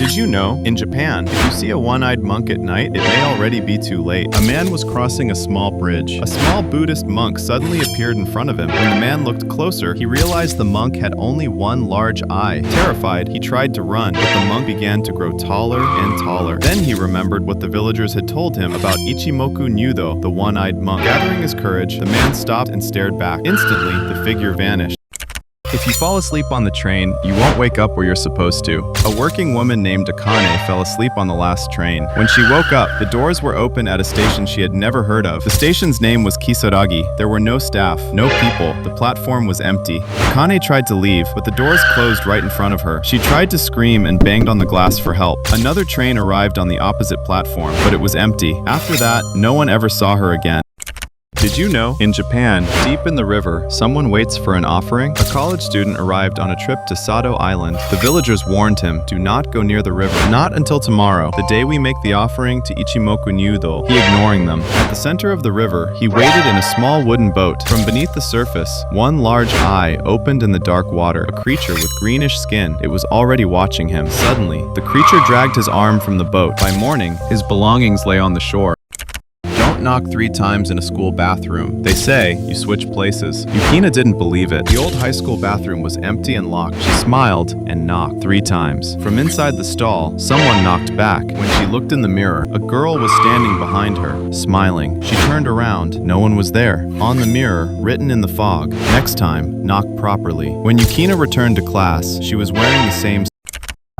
Did you know, in Japan, if you see a one-eyed monk at night, it may already be too late. A man was crossing a small bridge. A small Buddhist monk suddenly appeared in front of him. When the man looked closer, he realized the monk had only one large eye. Terrified, he tried to run, but the monk began to grow taller and taller. Then he remembered what the villagers had told him about Ichimoku Nyūdō, the one-eyed monk. Gathering his courage, the man stopped and stared back. Instantly, the figure vanished. If you fall asleep on the train, you won't wake up where you're supposed to. A working woman named Annai fell asleep on the last train. When she woke up, the doors were open at a station she had never heard of. The station's name was Kisaragi. There were no staff, no people. The platform was empty. Annai tried to leave, but the doors closed right in front of her. She tried to scream and banged on the glass for help. Another train arrived on the opposite platform, but it was empty. After that, no one ever saw her again. Did you know, in Japan, deep in the river, someone waits for an offering? A college student arrived on a trip to Saito Island. The villagers warned him, do not go near the river. Not until tomorrow, the day we make the offering to Ichimoku Nyūdō. He ignoring them. At the center of the river, he waited in a small wooden boat. From beneath the surface, one large eye opened in the dark water. A creature with greenish skin. It was already watching him. Suddenly, the creature dragged his arm from the boat. By morning, his belongings lay on the shore. Knock 3 times in a school bathroom. They say you switch places. Yukina didn't believe it. The old high school bathroom was empty and locked. She smiled and knocked 3 times. From inside the stall, someone knocked back. When she looked in the mirror, a girl was standing behind her, smiling. She turned around. No one was there. On the mirror, written in the fog, next time, knock properly. When Yukina returned to class, she was wearing the same.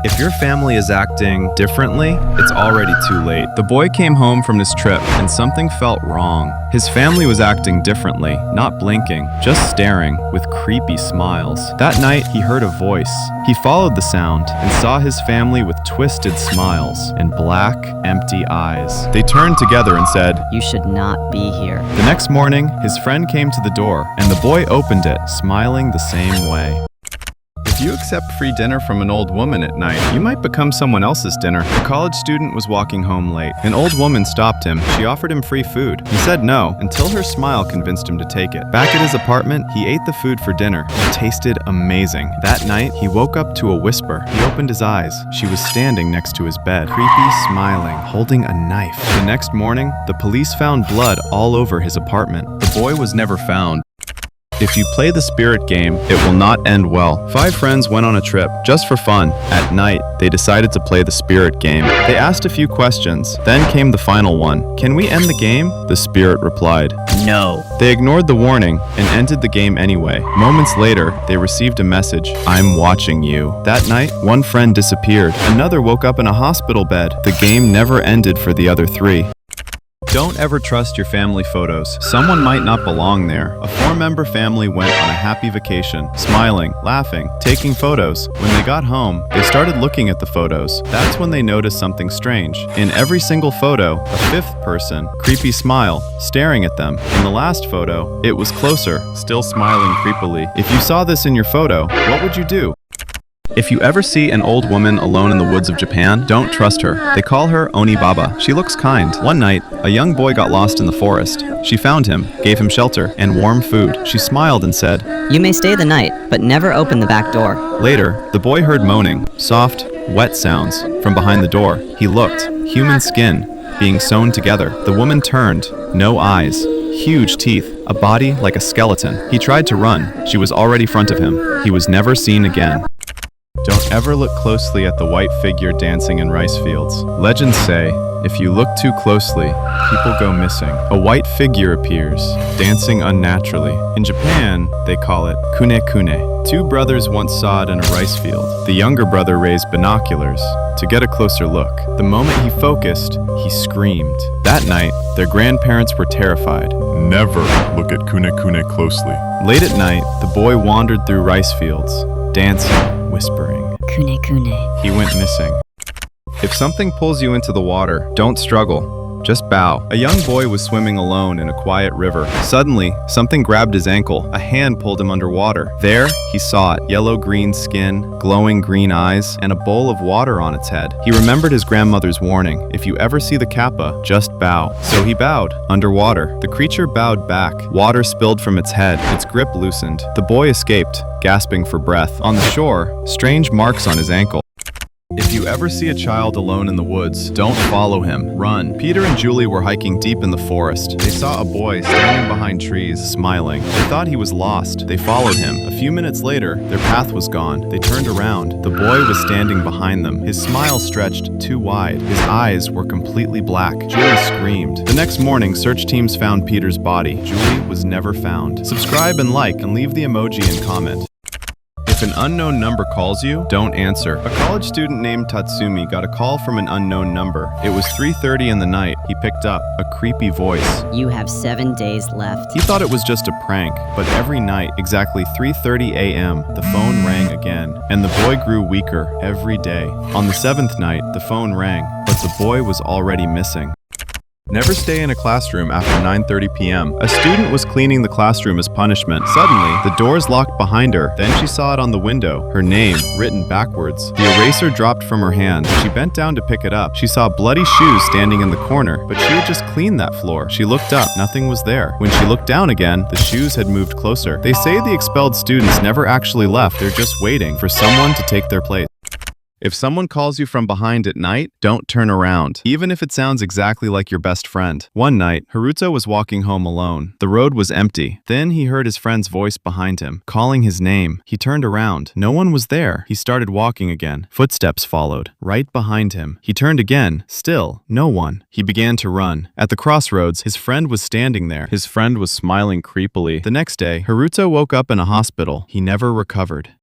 If your family is acting differently, it's already too late. The boy came home from his trip and something felt wrong. His family was acting differently, not blinking, just staring with creepy smiles. That night, he heard a voice. He followed the sound and saw his family with twisted smiles and black, empty eyes. They turned together and said, "You should not be here." The next morning, his friend came to the door and the boy opened it, smiling the same way. If you accept free dinner from an old woman at night, you might become someone else's dinner. A college student was walking home late. An old woman stopped him. She offered him free food. He said no, until her smile convinced him to take it. Back at his apartment, he ate the food for dinner. It tasted amazing. That night, he woke up to a whisper. He opened his eyes. She was standing next to his bed, creepy, smiling, holding a knife. The next morning, the police found blood all over his apartment. The boy was never found. If you play the spirit game, it will not end well. 5 friends went on a trip, just for fun. At night, they decided to play the spirit game. They asked a few questions. Then came the final one. Can we end the game? The spirit replied, No. They ignored the warning and ended the game anyway. Moments later, they received a message. I'm watching you. That night, one friend disappeared. Another woke up in a hospital bed. The game never ended for the other 3. Don't ever trust your family photos. Someone might not belong there. A 4-member family went on a happy vacation, smiling, laughing, taking photos. When they got home, they started looking at the photos. That's when they noticed something strange. In every single photo, a 5th person, creepy smile, staring at them. In the last photo, it was closer, still smiling creepily. If you saw this in your photo, what would you do? If you ever see an old woman alone in the woods of Japan, don't trust her. They call her ONIBABA. She looks kind. One night, a young boy got lost in the forest. She found him, gave him shelter, and warm food. She smiled and said, "You may stay the night, but never open the back door." Later, the boy heard moaning, soft, wet sounds from behind the door. He looked, human skin, being sewn together. The woman turned, no eyes, huge teeth, a body like a skeleton. He tried to run. She was already in front of him. He was never seen again. Don't ever look closely at the white figure dancing in rice fields. Legends say, if you look too closely, people go missing. A white figure appears, dancing unnaturally. In Japan, they call it KUNEKUNE. 2 brothers once saw it in a rice field. The younger brother raised binoculars to get a closer look. The moment he focused, he screamed. That night, their grandparents were terrified. Never look at KUNEKUNE closely. Late at night, the boy wandered through rice fields, dancing, whispering. KUNEKUNE. He went missing. If something pulls you into the water, don't struggle. Just bow. A young boy was swimming alone in a quiet river. Suddenly, something grabbed his ankle. A hand pulled him underwater. There, he saw it. Yellow-green skin, glowing green eyes, and a bowl of water on its head. He remembered his grandmother's warning. If you ever see the Kappa, just bow. So he bowed, underwater. The creature bowed back. Water spilled from its head. Its grip loosened. The boy escaped, gasping for breath. On the shore, strange marks on his ankle. If you ever see a child alone in the woods, don't follow him. Run. Peter and Julie were hiking deep in the forest. They saw a boy standing behind trees, smiling. They thought he was lost. They followed him. A few minutes later, their path was gone. They turned around. The boy was standing behind them. His smile stretched too wide. His eyes were completely black. Julie screamed. The next morning, search teams found Peter's body. Julie was never found. Subscribe and like, and leave the emoji and comment. If an unknown number calls you, don't answer. A college student named Tatsumi got a call from an unknown number. It was 3:30 in the night. He picked up a creepy voice. You have 7 days left. He thought it was just a prank, but every night, exactly 3:30 a.m., the phone rang again, and the boy grew weaker every day. On the 7th night, the phone rang, but the boy was already missing. Never stay in a classroom after 9:30 p.m. A student was cleaning the classroom as punishment. Suddenly, the doors locked behind her. Then she saw it on the window, her name written backwards. The eraser dropped from her hand. She bent down to pick it up. She saw bloody shoes standing in the corner, but she had just cleaned that floor. She looked up. Nothing was there. When she looked down again, the shoes had moved closer. They say the expelled students never actually left. They're just waiting for someone to take their place. If someone calls you from behind at night, don't turn around, even if it sounds exactly like your best friend. One night, Haruto was walking home alone. The road was empty. Then he heard his friend's voice behind him, calling his name. He turned around. No one was there. He started walking again. Footsteps followed, right behind him. He turned again. Still, no one. He began to run. At the crossroads, his friend was standing there. His friend was smiling creepily. The next day, Haruto woke up in a hospital. He never recovered.